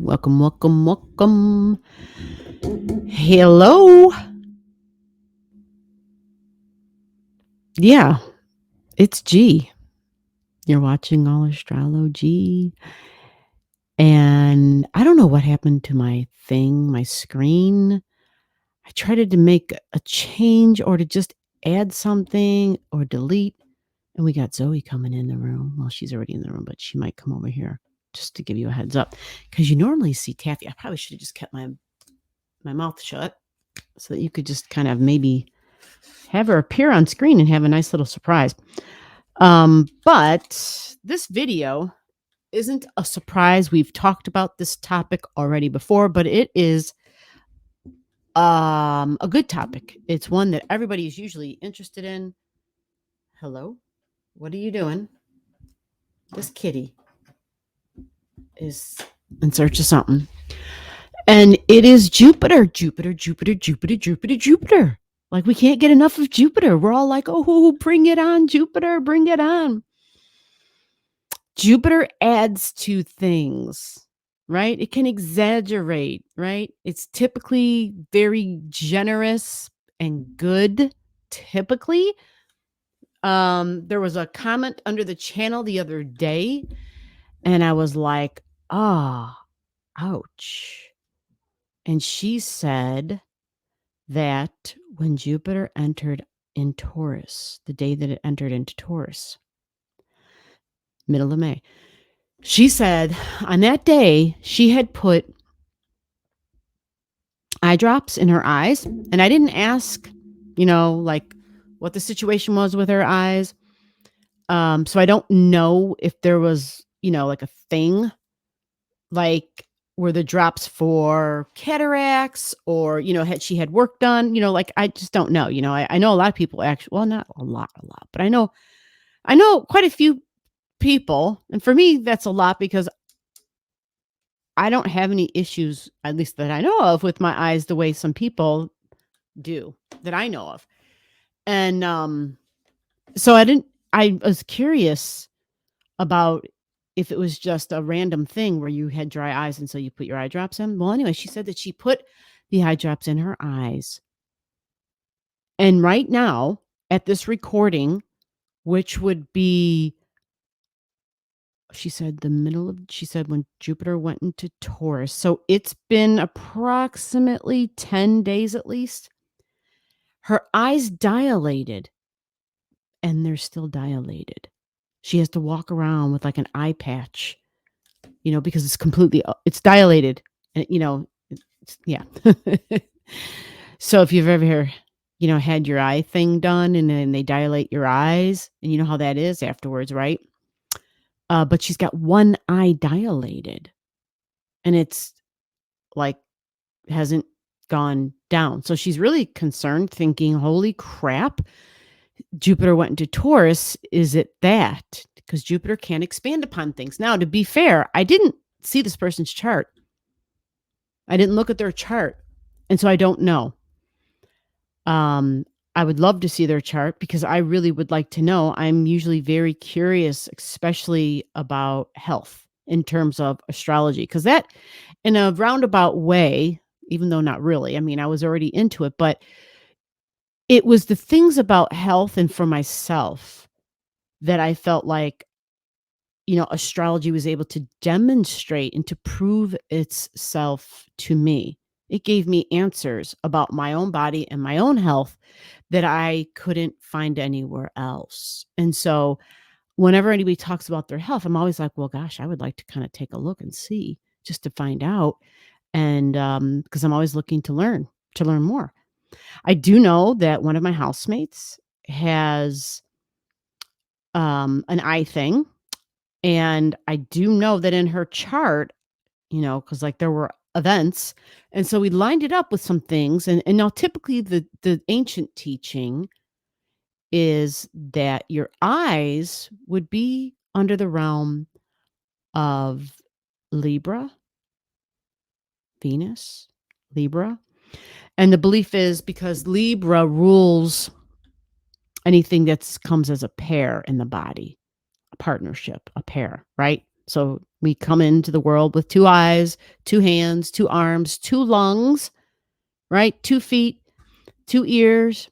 Welcome, welcome, welcome. Hello. Yeah, it's G. You're watching Allastrology. And I don't know what happened to my screen. I tried to make a change or to just add something or delete. And we got Zoe coming in the room. Well, she's already in the room, but she might come over here just to give you a heads up. Because you normally see Taffy. I probably should have just kept my mouth shut so that you could just kind of maybe have her appear on screen and have a nice little surprise. But this video isn't a surprise. We've talked about this topic already before, but it is a good topic. It's one that everybody is usually interested in. Hello? What are you doing? This kitty is in search of something. And it is Jupiter. Like, we can't get enough of Jupiter. We're all like, oh, bring it on, Jupiter, bring it on. Jupiter adds to things, right? It can exaggerate, right? It's typically very generous and good, typically. There was a comment under the channel the other day, and I was like, ouch. And she said that when Jupiter entered in Taurus, the day that it entered into Taurus, middle of May, she said on that day she had put eye drops in her eyes. And I didn't ask, like what the situation was with her eyes. So I don't know if there was, like a thing, like were the drops for cataracts or, she had work done, like I just don't know. I know a lot of people actually, well, not a lot, but I know quite a few people. And for me, that's a lot because I don't have any issues, at least that I know of, with my eyes the way some people do that I know of. And so I was curious about if it was just a random thing where you had dry eyes and so you put your eye drops in. Well, anyway, she said that she put the eye drops in her eyes. And right now, at this recording, which would be, she said when Jupiter went into Taurus. So it's been approximately 10 days at least. Her eyes dilated, and they're still dilated. She has to walk around with like an eye patch, because it's dilated. And, yeah. So if you've ever, had your eye thing done and then they dilate your eyes, and you know how that is afterwards, right? But she's got one eye dilated, and it's like hasn't gone down. So she's really concerned, thinking, holy crap, Jupiter went into Taurus. Is it that? Because Jupiter can't expand upon things. Now, to be fair, I didn't see this person's chart. I didn't look at their chart. And so I don't know. I would love to see their chart because I really would like to know. I'm usually very curious, especially about health in terms of astrology, because that, in a roundabout way, even though not really, I mean, I was already into it, but it was the things about health and for myself that I felt like, astrology was able to demonstrate and to prove itself to me. It gave me answers about my own body and my own health that I couldn't find anywhere else. And so whenever anybody talks about their health, I'm always like, well, gosh, I would like to kind of take a look and see just to find out. And because I'm always looking to learn more. I do know that one of my housemates has an eye thing. And I do know that in her chart, because like there were events. And so we lined it up with some things. And now typically the ancient teaching is that your eyes would be under the realm of Libra, Venus, Libra. And the belief is because Libra rules anything that comes as a pair in the body, a partnership, a pair, right? So we come into the world with 2 eyes, 2 hands, 2 arms, 2 lungs, right? 2 feet, 2 ears.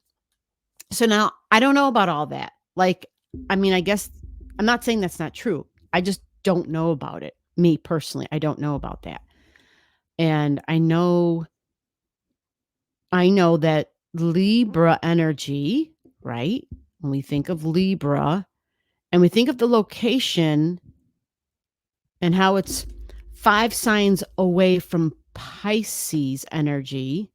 So now I don't know about all that. Like, I mean, I guess I'm not saying that's not true. I just don't know about it. Me personally, I don't know about that. And I know that Libra energy, right? When we think of Libra and we think of the location and how it's 5 signs away from Pisces energy.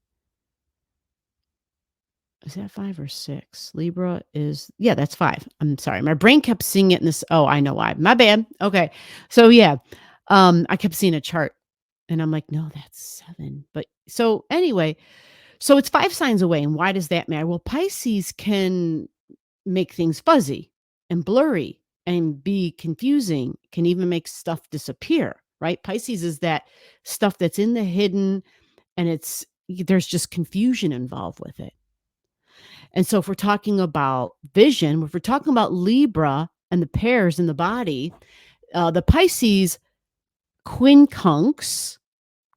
Is that 5 or 6? Libra is, yeah, that's 5. I'm sorry. My brain kept seeing it in this. Oh, I know why. My bad. Okay. So yeah, I kept seeing a chart and I'm like, no, that's 7. But so anyway, so it's 5 signs away. And why does that matter? Well, Pisces can make things fuzzy and blurry and be confusing, can even make stuff disappear, right? Pisces is that stuff that's in the hidden and there's just confusion involved with it. And so if we're talking about vision, if we're talking about Libra and the pairs in the body, the Pisces quincunx,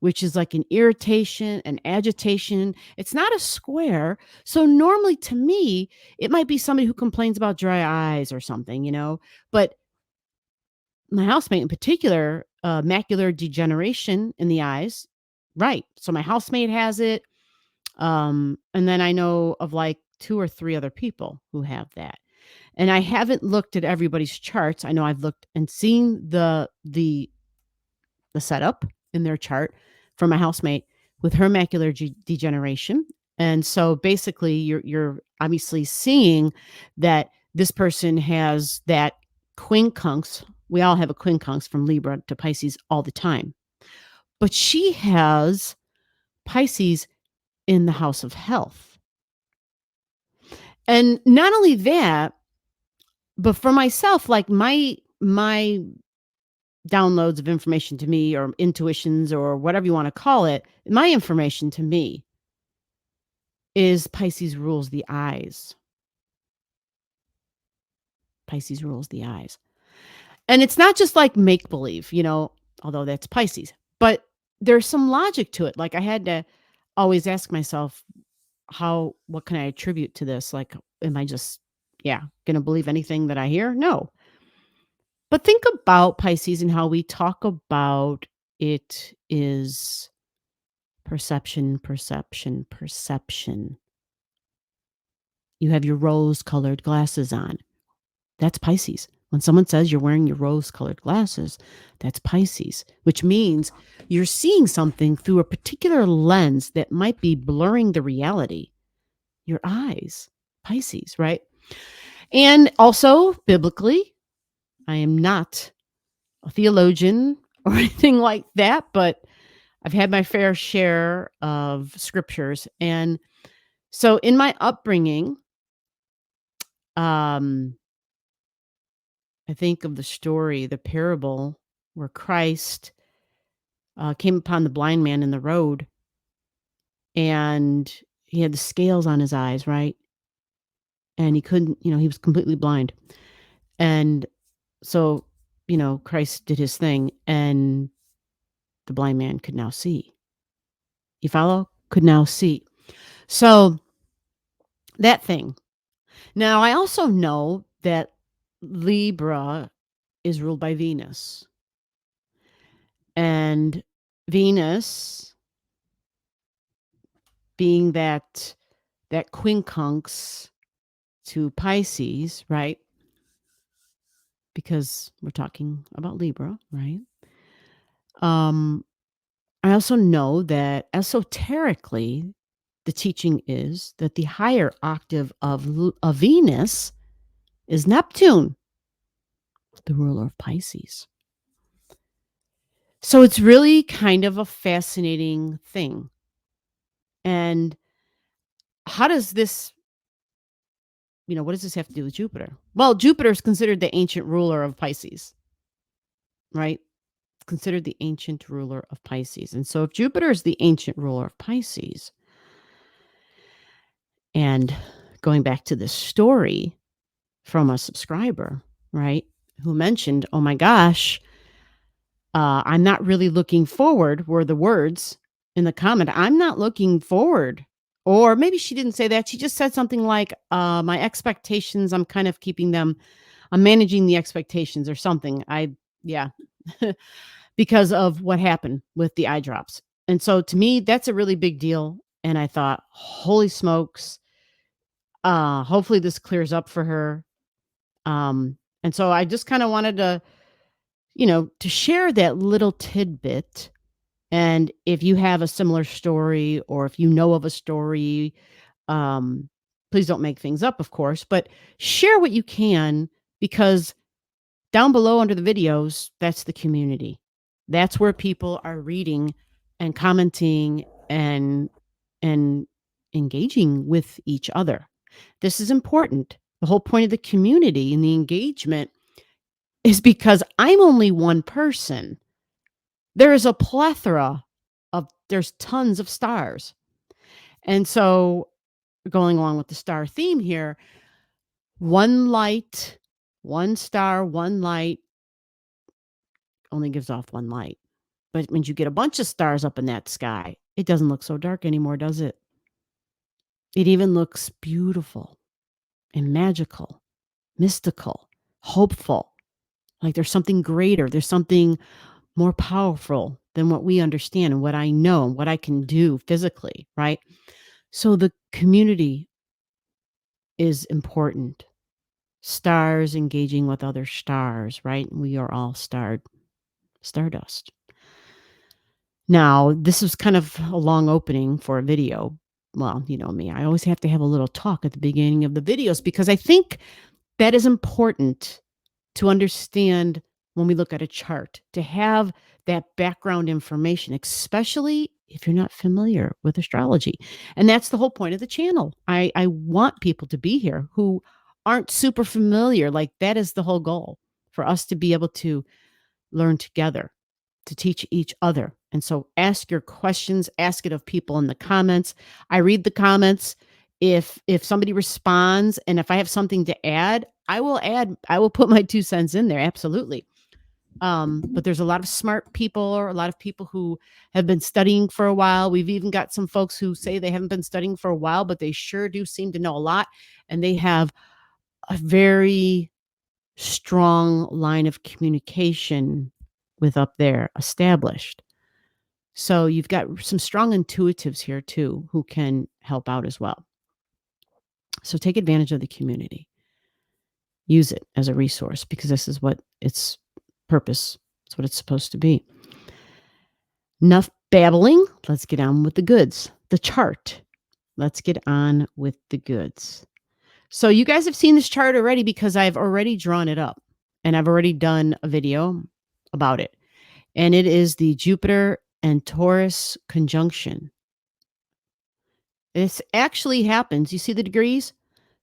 which is like an irritation, an agitation. It's not a square. So normally to me, it might be somebody who complains about dry eyes or something, but my housemate in particular, macular degeneration in the eyes. Right. So my housemate has it. And then I know of like 2 or 3 other people who have that. And I haven't looked at everybody's charts. I know I've looked and seen the setup in their chart for my housemate with her macular degeneration. And so basically you're obviously seeing that this person has that quincunx. We all have a quincunx from Libra to Pisces all the time. But she has Pisces in the house of health. And not only that, but for myself, like my downloads of information to me or intuitions or whatever you want to call it, my information to me is Pisces rules the eyes. Pisces rules the eyes. And it's not just like make believe, although that's Pisces, but there's some logic to it. Like I had to always ask myself, what can I attribute to this? Like, am I just, going to believe anything that I hear? No. But think about Pisces and how we talk about it is perception, perception, perception. You have your rose-colored glasses on. That's Pisces. When someone says you're wearing your rose-colored glasses, that's Pisces, which means you're seeing something through a particular lens that might be blurring the reality. Your eyes, Pisces, right? And also, biblically, I am not a theologian or anything like that, but I've had my fair share of scriptures. And so in my upbringing, I think of the story, the parable where Christ came upon the blind man in the road and he had the scales on his eyes, right? And he couldn't, he was completely blind. And so, Christ did his thing and the blind man could now see. You follow? Could now see. So that thing. Now, I also know that Libra is ruled by Venus. And Venus being that quincunx to Pisces, right? Because we're talking about Libra, right? I also know that esoterically, the teaching is that the higher octave of Venus is Neptune, the ruler of Pisces. So it's really kind of a fascinating thing. And how does this, what does this have to do with Jupiter? Well, Jupiter is considered the ancient ruler of Pisces, right? It's considered the ancient ruler of Pisces. And so if Jupiter is the ancient ruler of Pisces, and going back to this story from a subscriber, right, who mentioned, oh my gosh, I'm not really looking forward were the words in the comment. I'm not looking forward. Or maybe she didn't say that. She just said something like, my expectations, I'm kind of keeping them, I'm managing the expectations or something. Yeah, because of what happened with the eye drops. And so to me, that's a really big deal. And I thought, holy smokes, hopefully this clears up for her. And so I just kind of wanted to, to share that little tidbit. And if you have a similar story or if you know of a story, um, please don't make things up, of course, but share what you can, because down below under the videos, that's the community. That's where people are reading and commenting and engaging with each other. This is important. The whole point of the community and the engagement is because I'm only one person. There is a plethora there's tons of stars. And so going along with the star theme here, one light, one star, one light only gives off one light. But when you get a bunch of stars up in that sky, it doesn't look so dark anymore, does it? It even looks beautiful and magical, mystical, hopeful. Like there's something greater. There's something more powerful than what we understand and what I know and what I can do physically, right? So the community is important. Stars engaging with other stars, right? We are all stardust. Now, this was kind of a long opening for a video. Well, you know me, I always have to have a little talk at the beginning of the videos because I think that is important to understand when we look at a chart, to have that background information, especially if you're not familiar with astrology. And that's the whole point of the channel. I want people to be here who aren't super familiar. Like that is the whole goal, for us to be able to learn together, to teach each other. And so ask your questions, ask it of people in the comments. I read the comments. If somebody responds and if I have something to add, I will put my 2 cents in there. Absolutely. But there's a lot of smart people or a lot of people who have been studying for a while. We've even got some folks who say they haven't been studying for a while, but they sure do seem to know a lot. And they have a very strong line of communication with up there established. So you've got some strong intuitives here too who can help out as well. So take advantage of the community. Use it as a resource because this is what its purpose, it's what it's supposed to be. Enough babbling. Let's get on with the goods. The chart. Let's get on with the goods. So you guys have seen this chart already because I've already drawn it up and I've already done a video about it. And it is the Jupiter and Taurus conjunction. This actually happens. You see the degrees?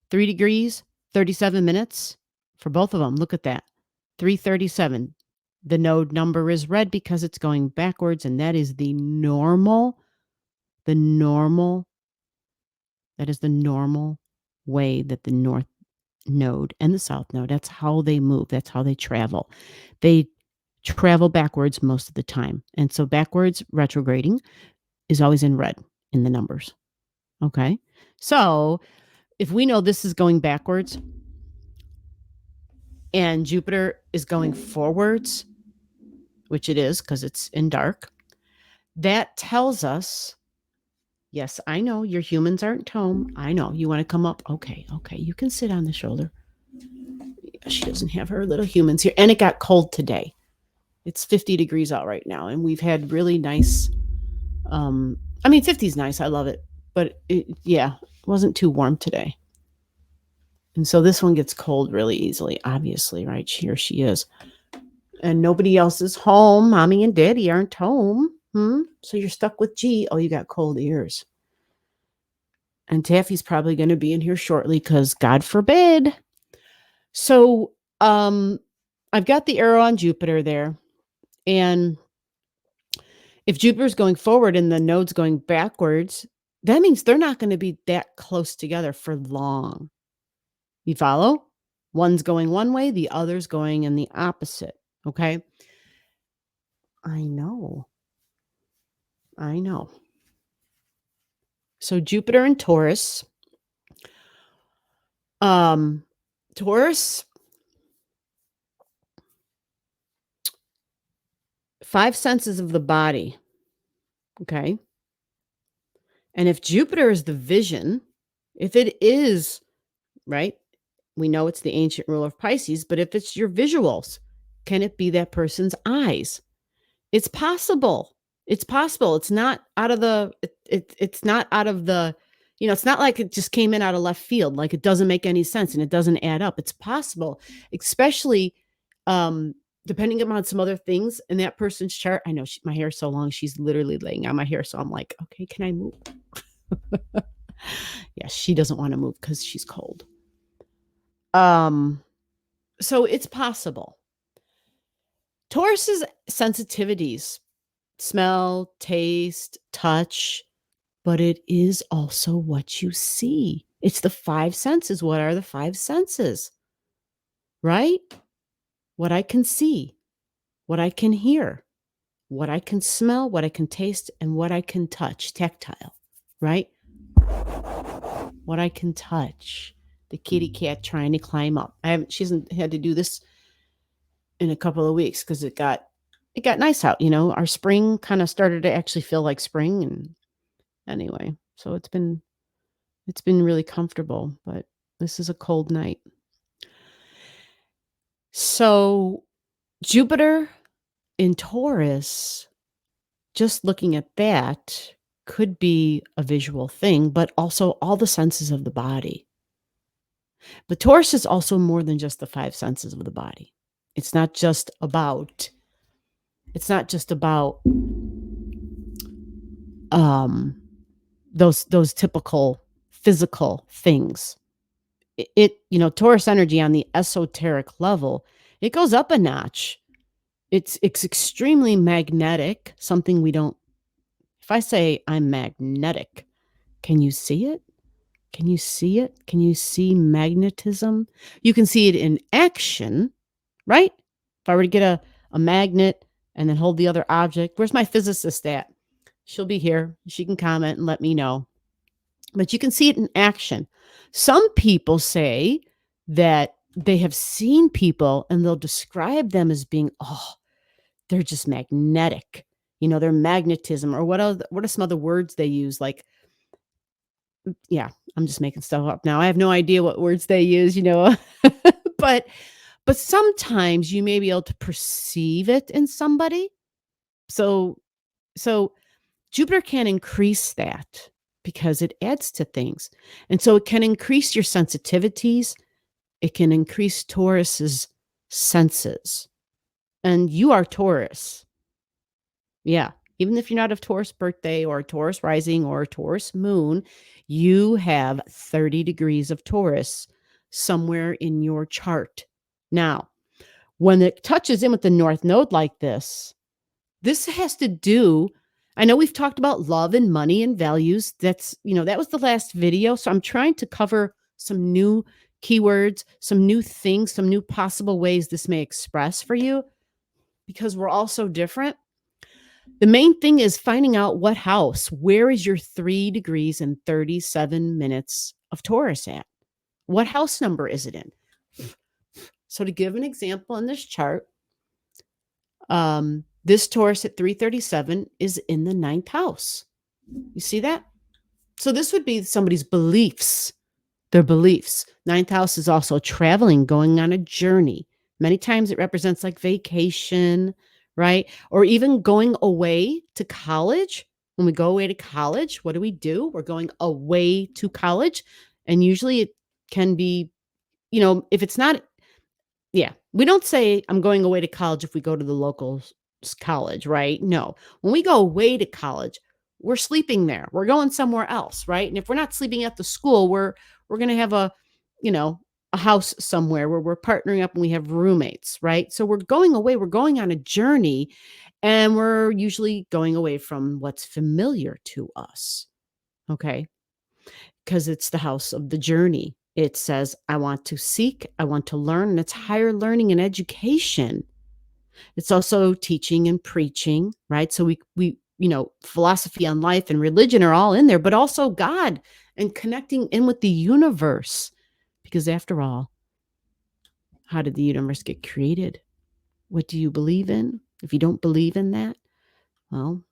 3 degrees, 37 minutes for both of them. Look at that. 337. The node number is red because it's going backwards, and that is the normal, that is the normal way that the north node and the south node, that's how they move. That's how they travel. They travel backwards most of the time. And so backwards retrograding is always in red in the numbers. Okay. So if we know this is going backwards and Jupiter is going forwards, which it is because it's in dark, that tells us, yes, I know your humans aren't home. I know you want to come up. Okay. You can sit on the shoulder. She doesn't have her little humans here. And it got cold today. It's 50 degrees out right now. And we've had really nice, 50 is nice. I love it. But it wasn't too warm today. And so this one gets cold really easily, obviously, right? Here she is. And nobody else is home. Mommy and daddy aren't home. So you're stuck with G. Oh, you got cold ears. And Taffy's probably going to be in here shortly because God forbid. So I've got the arrow on Jupiter there. And if Jupiter's going forward and the node's going backwards, that means they're not going to be that close together for long. You follow? One's going one way, the other's going in the opposite. Okay. I know. I know. So Jupiter and Taurus. Um, Taurus, 5 senses of the body. Okay. And if Jupiter is the vision, if it is, right, we know it's the ancient ruler of Pisces, but if it's your visuals, can it be that person's eyes? It's possible. It's possible. It's not out of the, it's not out of the, it's not like it just came in out of left field, like it doesn't make any sense and it doesn't add up. It's possible, especially um, depending upon some other things in that person's chart. I know my hair is so long, she's literally laying on my hair. So I'm like, okay, can I move? Yeah, she doesn't want to move because she's cold. So it's possible. Taurus's sensitivities, smell, taste, touch, but it is also what you see. It's the 5 senses. What are the 5 senses? Right? What I can see, what I can hear, what I can smell, what I can taste, and what I can touch, tactile, right? What I can touch. The kitty cat trying to climb up. She hasn't had to do this in a couple of weeks because it got nice out. Our spring kind of started to actually feel like spring, and anyway, so it's been really comfortable, but this is a cold night. So Jupiter in Taurus, just looking at that could be a visual thing, but also all the senses of the body. But Taurus is also more than just the 5 senses of the body. It's not just about those typical physical things. Taurus energy on the esoteric level, it goes up a notch. It's extremely magnetic, something we don't. If I say I'm magnetic, can you see it? Can you see it? Can you see magnetism? You can see it in action, right? If I were to get a magnet and then hold the other object, where's my physicist at? She'll be here. She can comment and let me know. But you can see it in action. Some people say that they have seen people and they'll describe them as being, they're just magnetic. Their magnetism, or what are some other words they use? Like, yeah, I'm just making stuff up now. I have no idea what words they use, but sometimes you may be able to perceive it in somebody. So Jupiter can increase that because it adds to things. And so it can increase your sensitivities. It can increase Taurus's senses. And you are Taurus. Yeah. Even if you're not of Taurus birthday or a Taurus rising or a Taurus moon, you have 30 degrees of Taurus somewhere in your chart. Now, when it touches in with the North Node like this has to do, I know we've talked about love and money and values. That was the last video. So I'm trying to cover some new keywords, some new things, some new possible ways this may express for you, because we're all so different. The main thing is finding out what house, where is your 3 degrees and 37 minutes of Taurus at? What house number is it in? So to give an example in this chart, this Taurus at 337 is in the 9th house. You see that? So this would be somebody's beliefs, their beliefs. 9th house is also traveling, going on a journey. Many times it represents like vacation, right? Or even going away to college. When we go away to college, what do? We're going away to college. And usually it can be, if it's not, we don't say I'm going away to college if we go to the local college, right? No. When we go away to college, we're sleeping there. We're going somewhere else, right? And if we're not sleeping at the school, we're going to have a house somewhere where we're partnering up and we have roommates, right? So we're going away, we're going on a journey, and we're usually going away from what's familiar to us. Okay? Because it's the house of the journey. It says, I want to seek, I want to learn, and it's higher learning and education. It's also teaching and preaching, right? So philosophy on life and religion are all in there, but also God and connecting in with the universe. Because after all, how did the universe get created? What do you believe in? If you don't believe in that, well,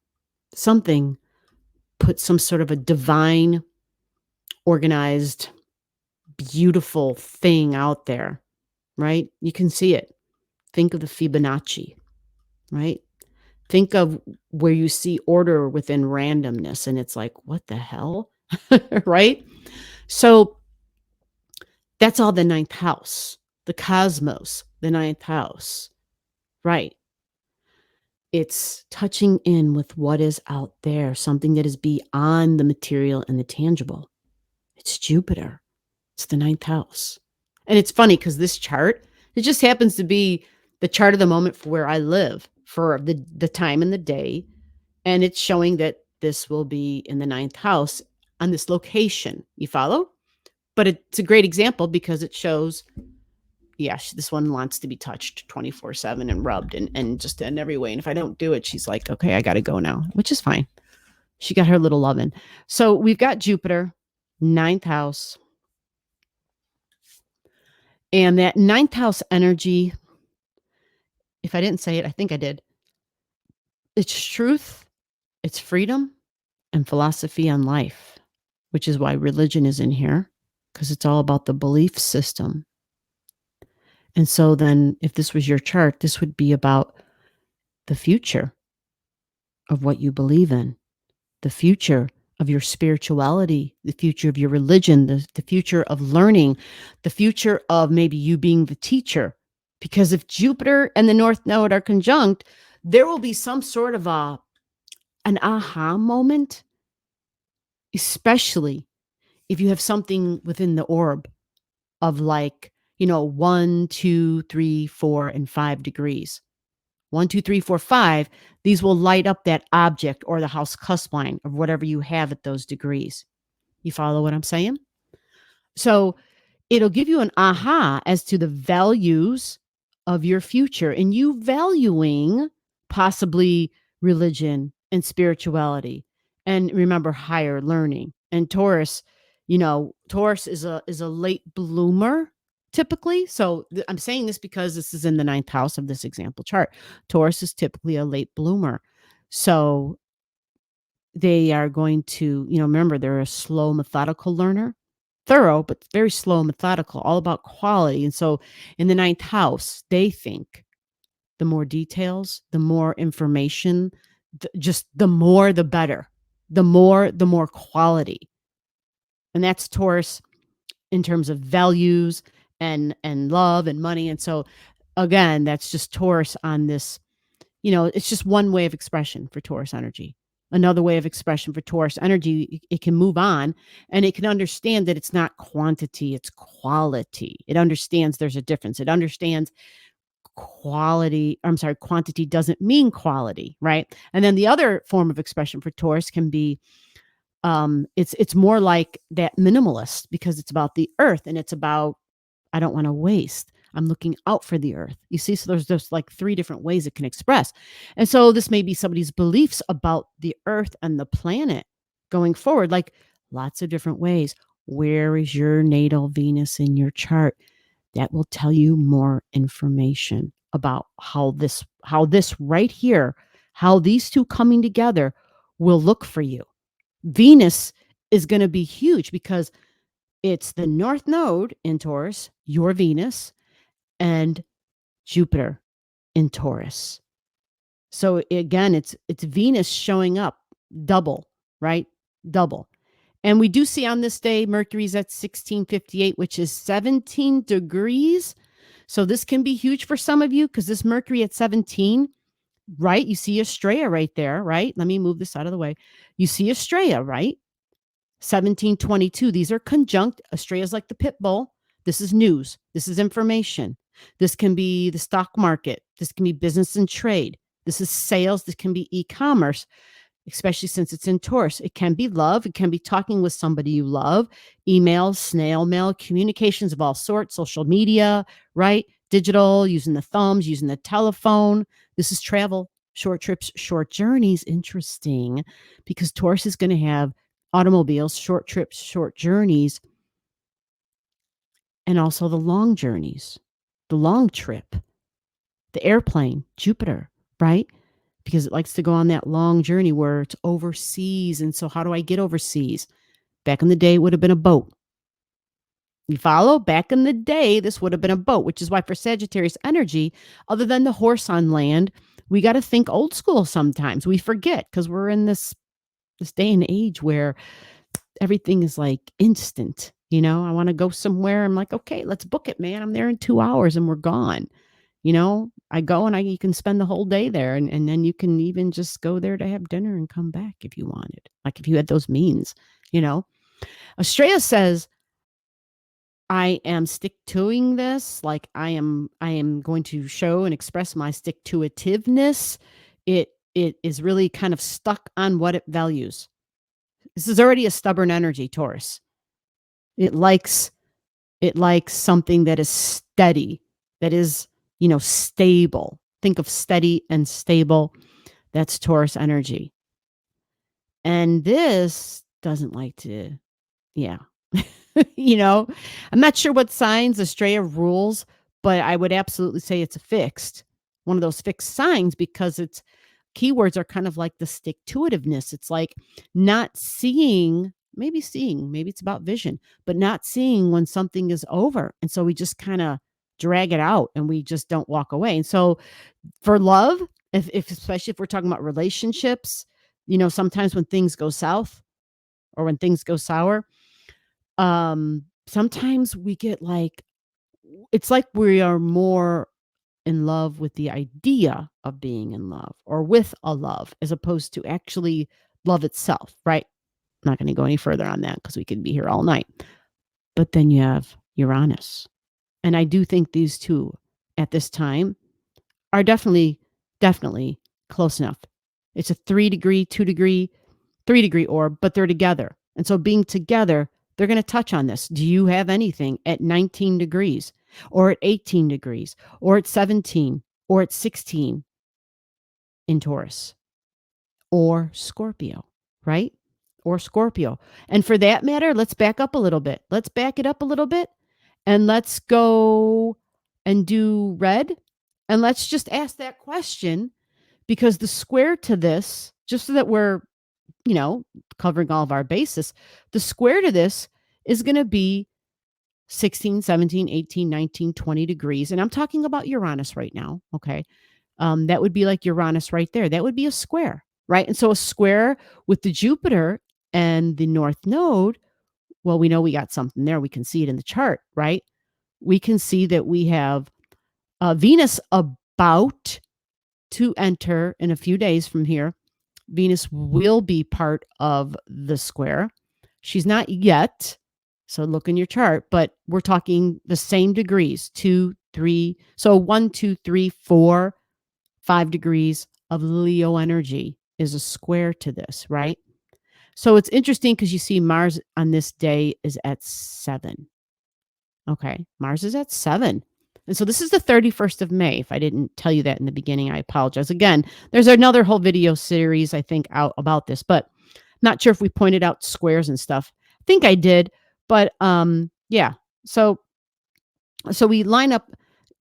something put some sort of a divine, organized, beautiful thing out there, right? You can see it. Think of the Fibonacci, right? Think of where you see order within randomness, and it's like, what the hell? Right? So that's all the ninth house, the cosmos, the ninth house, right? It's touching in with what is out there, something that is beyond the material and the tangible. It's Jupiter. It's the ninth house. And it's funny because this chart, it just happens to be the chart of the moment for where I live for the time and the day. And it's showing that this will be in the ninth house on this location. You follow? But it's a great example because it shows, yes, this one wants to be touched 24/7 and rubbed and just in every way. And if I don't do it, she's like, okay, I got to go now, which is fine. She got her little lovin'. So we've got Jupiter, ninth house. And that ninth house energy, if I didn't say it, I think I did. It's truth, it's freedom, and philosophy on life, which is why religion is in here, because it's all about the belief system. And so then if this was your chart, this would be about the future of what you believe in, the future of your spirituality, the future of your religion, the future of learning, the future of maybe you being the teacher. Because if Jupiter and the North Node are conjunct, there will be some sort of an aha moment, especially if you have something within the orb of 1, 2, 3, 4, and 5 degrees. 1, 2, 3, 4, 5, these will light up that object or the house cusp line of whatever you have at those degrees. You follow what I'm saying? So it'll give you an aha as to the values of your future and you valuing possibly religion and spirituality and remember higher learning. And Taurus, Taurus is a late bloomer typically. So I'm saying this because this is in the ninth house of this example chart. Taurus is typically a late bloomer. So they are going to, remember they're a slow, methodical learner. Thorough, but very slow, methodical, all about quality. And so in the ninth house, they think the more details, the more information, just the more, the better. The more quality. And that's Taurus in terms of values and love and money. And so again, that's just Taurus on this, it's just one way of expression for Taurus energy. Another way of expression for Taurus energy, it can move on and it can understand that it's not quantity, it's quality. It understands there's a difference. It understands quantity doesn't mean quality, right? And then the other form of expression for Taurus can be, it's more like that minimalist because it's about the earth and it's about, I don't want to waste. I'm looking out for the earth. You see, so there's just like 3 different ways it can express. And so this may be somebody's beliefs about the earth and the planet going forward, like lots of different ways. Where is your natal Venus in your chart? That will tell you more information about how this right here, how these two coming together will look for you. Venus is going to be huge because it's the North Node in Taurus, your Venus, and Jupiter in Taurus. So again, it's Venus showing up double, right? Double. And we do see on this day, Mercury's at 1658, which is 17 degrees. So this can be huge for some of you because this Mercury at 17, right? You see Estrella right there, right? Let me move this out of the way. You see Estrella, right? 1722. These are conjunct. Estrella's like the pit bull. This is news. This is information. This can be the stock market. This can be business and trade. This is sales. This can be e-commerce, especially since it's in Taurus. It can be love. It can be talking with somebody you love, email, snail mail, communications of all sorts, social media, right? digital, using the thumbs, using the telephone. This is travel, short trips, short journeys. Interesting, because Taurus is going to have automobiles, short trips, short journeys, and also the long journeys, the long trip, the airplane, Jupiter, right? Because it likes to go on that long journey where it's overseas. And so, how do I get overseas? Back in the day, it would have been a boat. You follow? Back in the day, this would have been a boat, which is why for Sagittarius energy, other than the horse on land, we got to think old school sometimes. We forget because we're in this day and age where everything is like instant. I want to go somewhere. I'm like, okay, let's book it, man. I'm there in 2 hours and we're gone. I go and you can spend the whole day there, and then you can even just go there to have dinner and come back if you wanted, like if you had those means. Estrella says, I am stick-toing this. Like I am going to show and express my stick-to-itiveness. It is really kind of stuck on what it values. This is already a stubborn energy, Taurus. It likes something that is steady, that is, stable. Think of steady and stable. That's Taurus energy. And this doesn't like to, yeah. I'm not sure what signs Estrella rules, but I would absolutely say it's one of those fixed signs, because its keywords are kind of like the stick-to-itiveness. It's like not seeing, maybe it's about vision, but not seeing when something is over. And so we just kind of drag it out and we just don't walk away. And so for love, if especially if we're talking about relationships, sometimes when things go south or when things go sour, sometimes we get like, it's like we are more in love with the idea of being in love or with a love as opposed to actually love itself, right? I'm not going to go any further on that because we could be here all night. But then you have Uranus. And I do think these two at this time are definitely close enough. It's a 3-degree, 2-degree, 3-degree orb, but they're together. And so being together, they're going to touch on this. Do you have anything at 19 degrees or at 18 degrees or at 17 or at 16 in Taurus or Scorpio, right? Or Scorpio. And for that matter, let's back up a little bit. Let's back it up a little bit and let's go and do red. And let's just ask that question, because the square to this, just so that we're, covering all of our bases, the square to this is going to be 16, 17, 18, 19, 20 degrees. And I'm talking about Uranus right now. Okay. That would be like Uranus right there. That would be a square, right? And so a square with the Jupiter and the North Node, well, we know we got something there. We can see it in the chart, right? We can see that we have Venus about to enter in a few days from here. Venus will be part of the square. She's not yet, so look in your chart, but we're talking the same degrees, 2, 3. So 1, 2, 3, 4, 5 degrees of Leo energy is a square to this, right? So it's interesting because you see Mars on this day is at 7. Okay, Mars is at 7. And so this is the 31st of May. If I didn't tell you that in the beginning, I apologize. Again, there's another whole video series, I think, out about this, but not sure if we pointed out squares and stuff. I think I did, but yeah. So we line up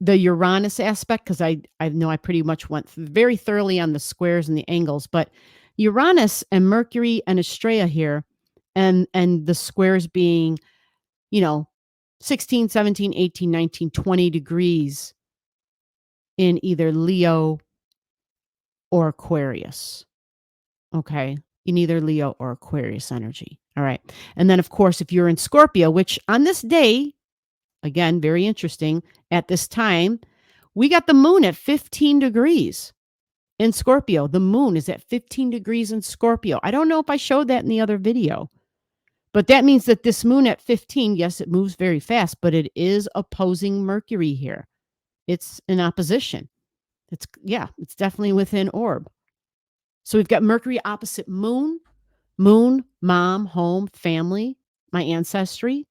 the Uranus aspect, because I know I pretty much went very thoroughly on the squares and the angles, but Uranus and Mercury and Estrella here, and the squares being, 16, 17, 18, 19, 20 degrees in either Leo or Aquarius. Okay. In either Leo or Aquarius energy. All right. And then, of course, if you're in Scorpio, which on this day, again, very interesting, at this time, we got the moon at 15 degrees in Scorpio. The moon is at 15 degrees in Scorpio. I don't know if I showed that in the other video. But that means that this moon at 15, yes, it moves very fast, but it is opposing Mercury here. It's in opposition. It's definitely within orb. So we've got Mercury opposite moon, mom, home, family, my ancestry,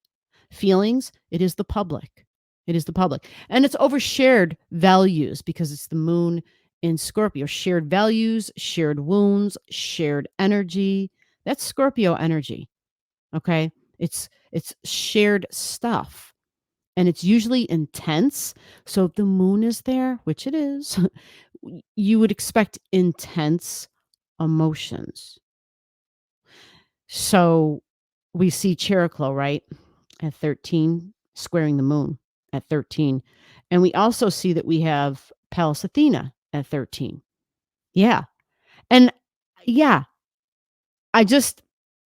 feelings. It is the public. It is the public. And it's over shared values because it's the moon in Scorpio. Shared values, shared wounds, shared energy. That's Scorpio energy. Okay? It's shared stuff. And it's usually intense. So if the moon is there, which it is, you would expect intense emotions. So we see Cheroklo, right? At 13, squaring the moon at 13. And we also see that we have Pallas Athena at 13. Yeah. And yeah, I just,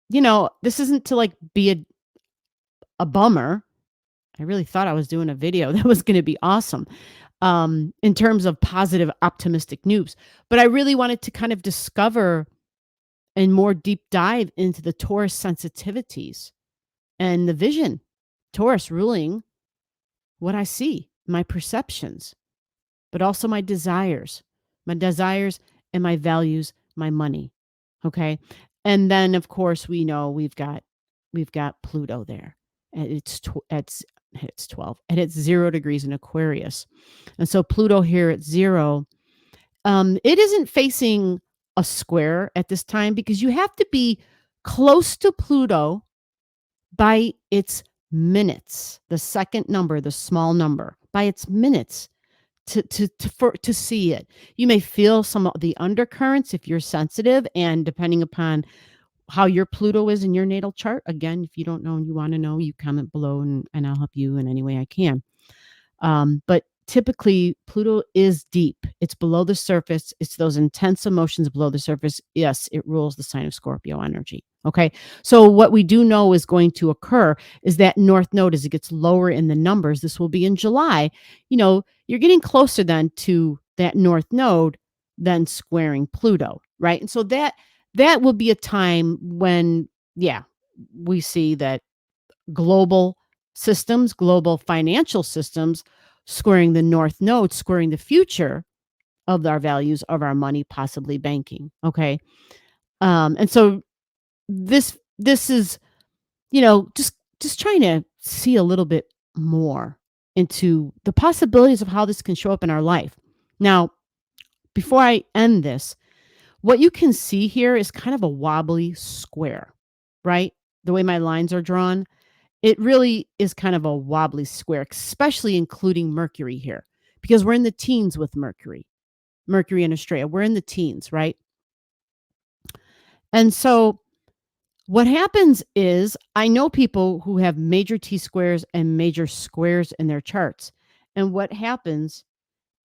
this isn't to like be a bummer. I really thought I was doing a video that was going to be awesome in terms of positive, optimistic news. But I really wanted to kind of discover and more deep dive into the Taurus sensitivities and the vision. Taurus ruling what I see, my perceptions, but also my desires and my values, my money. Okay. And then of course we know we've got Pluto there. And it's 12 and it's 0 degrees in Aquarius. And so Pluto here at 0, it isn't facing a square at this time because you have to be close to Pluto by its minutes, the second number, the small number, by its minutes to see it. You may feel some of the undercurrents if you're sensitive, and depending upon how your Pluto is in your natal chart. Again, if you don't know and you want to know, you comment below and I'll help you in any way I can. But typically, Pluto is deep. It's below the surface. It's those intense emotions below the surface. Yes, it rules the sign of Scorpio energy. Okay. So what we do know is going to occur is that North Node, as it gets lower in the numbers, this will be in July, you're getting closer then to that North Node than squaring Pluto. Right. And so that will be a time when, yeah, we see that global systems, global financial systems, squaring the North Node, squaring the future of our values, of our money, possibly banking. Okay. And so this is, just trying to see a little bit more into the possibilities of how this can show up in our life. Now, before I end this, what you can see here is kind of a wobbly square, right? The way my lines are drawn. It really is kind of a wobbly square, especially including Mercury here, because we're in the teens with Mercury in Australia. We're in the teens, right? And so what happens is I know people who have major T squares and major squares in their charts. And what happens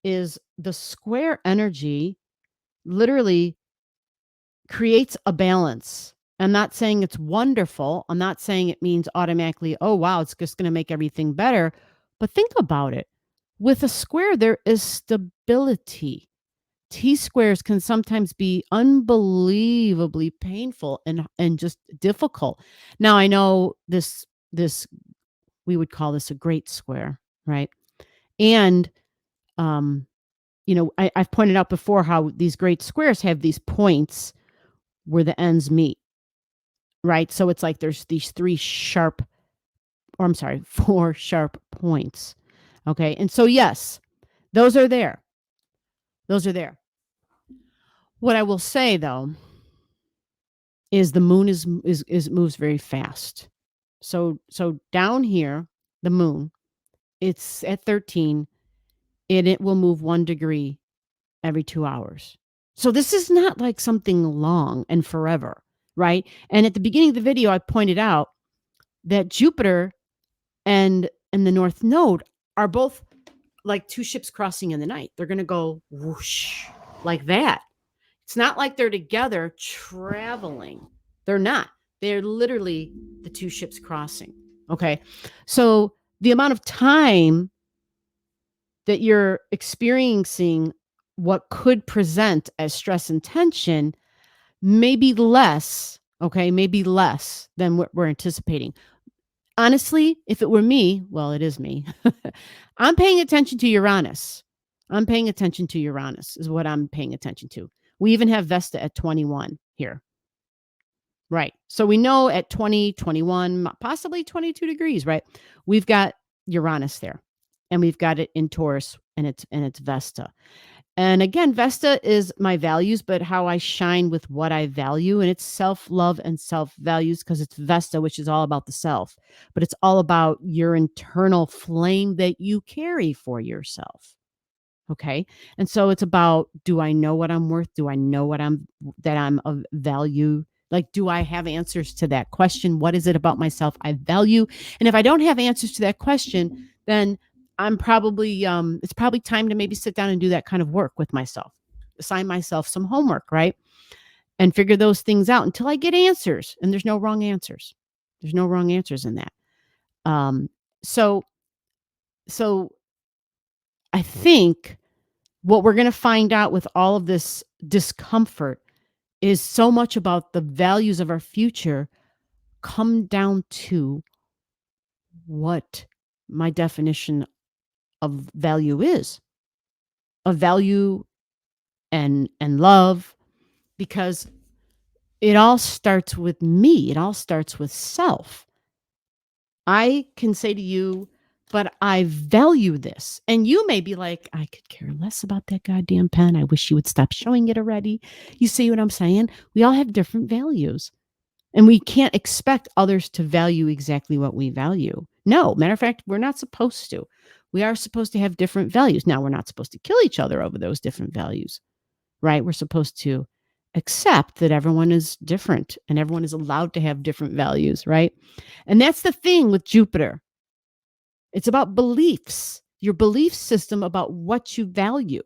is the square energy literally creates a balance. I'm not saying it's wonderful. I'm not saying it means automatically, oh, wow, it's just going to make everything better. But think about it. With a square, there is stability. T squares can sometimes be unbelievably painful and just difficult. Now, I know this we would call this a great square, right? And I've pointed out before how these great squares have these points where the ends meet, right? So it's like there's these 4 sharp points. Okay. And so, yes, those are there. Those are there. What I will say though is the moon is moves very fast. So down here, the moon, it's at 13 and it will move 1 degree every 2 hours. So this is not like something long and forever, right? And at the beginning of the video, I pointed out that Jupiter and the North Node are both like 2 ships crossing in the night. They're going to go whoosh like that. It's not like they're together traveling. They're not. They're literally the 2 ships crossing. Okay. So the amount of time that you're experiencing what could present as stress and tension may be less, okay, maybe less than what we're anticipating. Honestly, if it were me, well, it is me. I'm paying attention to Uranus. I'm paying attention to Uranus is what I'm paying attention to. We even have Vesta at 21 here. Right. So we know at 20, 21, possibly 22 degrees, right? We've got Uranus there. and we've got it in Taurus, and it's Vesta. And again, Vesta is my values, but how I shine with what I value. And it's self love and self values because it's Vesta, which is all about the self, but it's all about your internal flame that you carry for yourself. Okay. And so it's about, do I know what I'm worth? Do I know that I'm of value? Like, do I have answers to that question? What is it about myself I value? And if I don't have answers to that question, then I'm probably, it's probably time to maybe sit down and do that kind of work with myself, assign myself some homework, right? And figure those things out until I get answers. And there's no wrong answers. There's no wrong answers in that. Um, so, so I think what we're going to find out with all of this discomfort is so much about the values of our future come down to what my definition of value is, of value and love, because it all starts with me. It all starts with self. I can say to you, but I value this. And you may be like, I could care less about that goddamn pen. I wish you would stop showing it already. You see what I'm saying? We all have different values. And we can't expect others to value exactly what we value. No, matter of fact, we're not supposed to. We are supposed to have different values. Now, we're not supposed to kill each other over those different values, right? We're supposed to accept that everyone is different and everyone is allowed to have different values, right? And that's the thing with Jupiter. It's about beliefs, your belief system about what you value.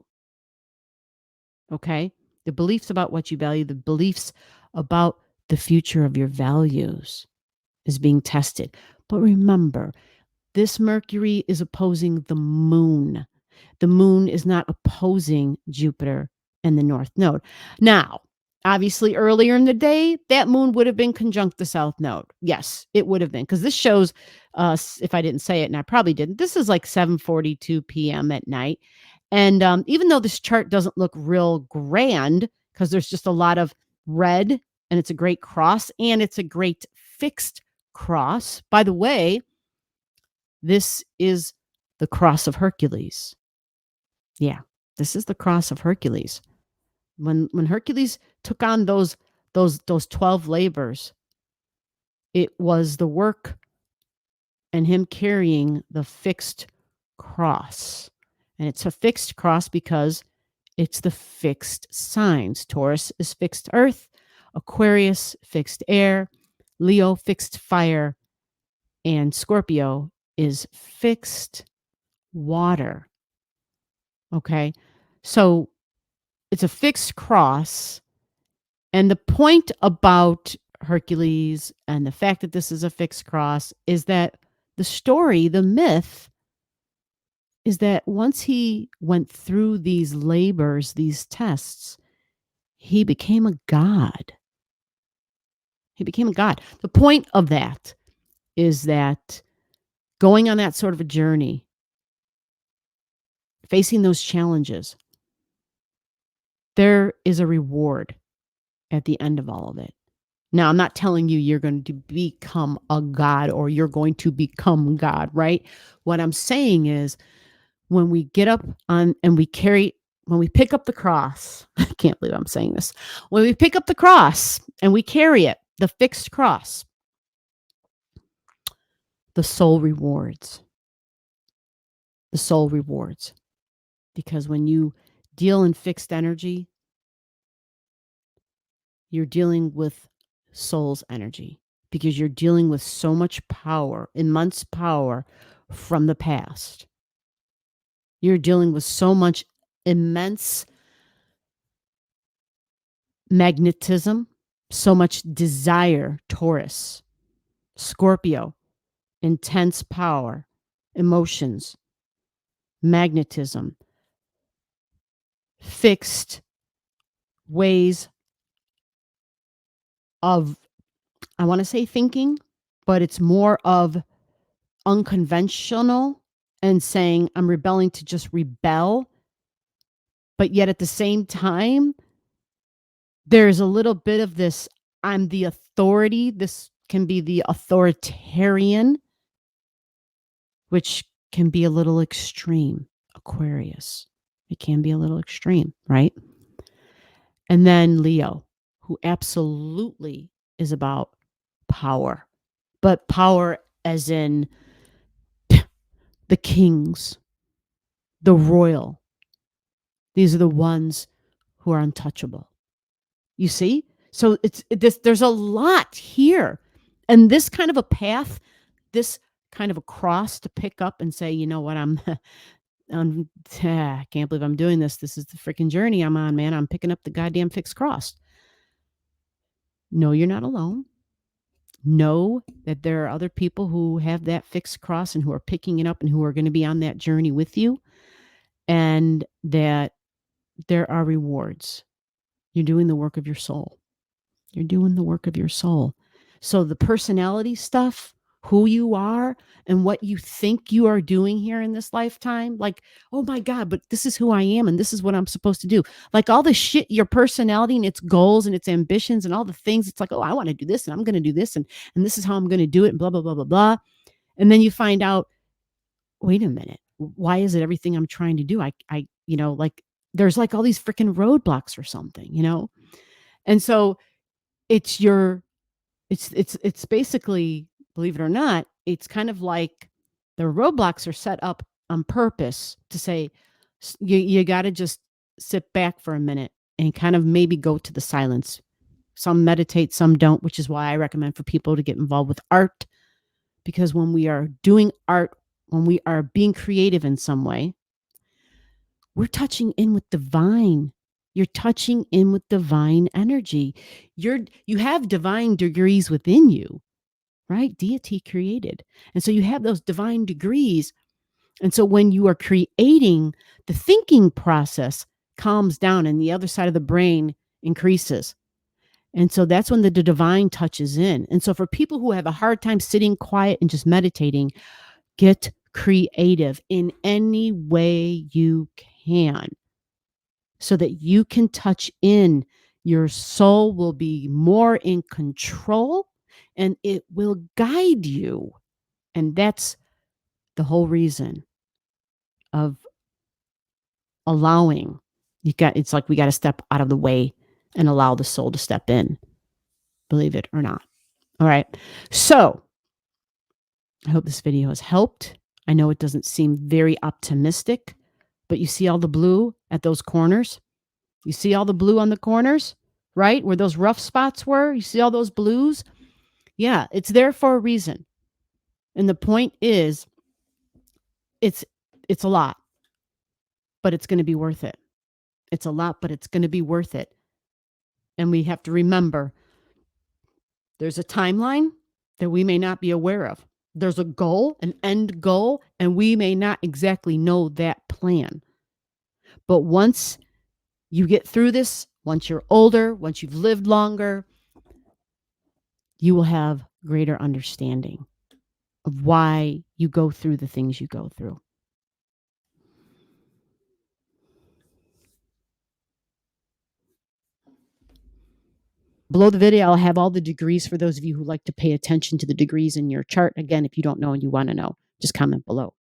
Okay? The beliefs about what you value, the beliefs about the future of your values is being tested. But remember, this Mercury is opposing the moon. The moon is not opposing Jupiter and the North Node. Now, obviously, earlier in the day, that moon would have been conjunct the South Node. Yes, it would have been, because this shows, if I didn't say it, and I probably didn't, this is like 7:42 p.m. at night. And even though this chart doesn't look real grand, because there's just a lot of red, and it's a great cross, and it's a great fixed cross. By the way, this is the cross of Hercules. Yeah, this is the cross of Hercules. When Hercules took on those 12 labors, it was the work and him carrying the fixed cross. And it's a fixed cross because it's the fixed signs. Taurus is fixed earth, Aquarius fixed air, Leo fixed fire, and Scorpio is fixed water. Okay? So it's a fixed cross. And the point about Hercules and the fact that this is a fixed cross is that the story, the myth, is that once he went through these labors, these tests, he became a god. He became a god. The point of that is that going on that sort of a journey, facing those challenges, there is a reward at the end of all of it. Now, I'm not telling you you're going to become a god or you're going to become God, right? What I'm saying is when we get up on and when we pick up the cross, I can't believe I'm saying this. When we pick up the cross and we carry it, the fixed cross, the soul rewards. The soul rewards. Because when you deal in fixed energy, you're dealing with soul's energy, because you're dealing with so much power, immense power from the past. You're dealing with so much immense magnetism, so much desire, Taurus, Scorpio, intense power, emotions, magnetism, fixed ways of, I want to say thinking, but it's more of unconventional and saying I'm rebelling to just rebel. But yet at the same time, there's a little bit of this, I'm the authority. This can be the authoritarian, which can be a little extreme. Aquarius, it can be a little extreme, right? And then Leo, who absolutely is about power, but power as in the kings, the royal. These are the ones who are untouchable. You see? So there's a lot here. And this kind of a path, this kind of a cross to pick up and say, you know what, I can't believe I'm doing this. This is the freaking journey I'm on, man. I'm picking up the goddamn fixed cross. No, you're not alone. Know that there are other people who have that fixed cross and who are picking it up and who are going to be on that journey with you, and that there are rewards. You're doing the work of your soul. You're doing the work of your soul. So the personality stuff, who you are and what you think you are doing here in this lifetime, like, oh my God, but this is who I am and this is what I'm supposed to do. Like all the shit, your personality and its goals and its ambitions and all the things, it's like, oh, I want to do this and I'm going to do this and this is how I'm going to do it and blah, blah, blah, blah, blah. And then you find out, wait a minute, why is it everything I'm trying to do? Like there's like all these freaking roadblocks or something, And so it's it's basically, believe it or not, it's kind of like the roadblocks are set up on purpose to say you got to just sit back for a minute and kind of maybe go to the silence. Some meditate, some don't, which is why I recommend for people to get involved with art, because when we are doing art, when we are being creative in some way, we're touching in with divine. You're touching in with divine energy. You have divine degrees within you, right? Deity created. And so you have those divine degrees. And so when you are creating, the thinking process calms down and the other side of the brain increases. And so that's when the divine touches in. And so for people who have a hard time sitting quiet and just meditating, get creative in any way you can so that you can touch in. Your soul will be more in control and it will guide you. And that's the whole reason of allowing. It's like we got to step out of the way and allow the soul to step in, believe it or not. All right. So I hope this video has helped. I know it doesn't seem very optimistic, but you see all the blue at those corners? You see all the blue on the corners, right? Where those rough spots were? You see all those blues? Yeah, it's there for a reason. And the point is, it's a lot, but it's going to be worth it. It's a lot, but it's going to be worth it. And we have to remember there's a timeline that we may not be aware of. There's a goal, an end goal, and we may not exactly know that plan. But once you get through this, once you're older, once you've lived longer, you will have greater understanding of why you go through the things you go through. Below the video, I'll have all the degrees for those of you who like to pay attention to the degrees in your chart. Again, if you don't know and you want to know, just comment below.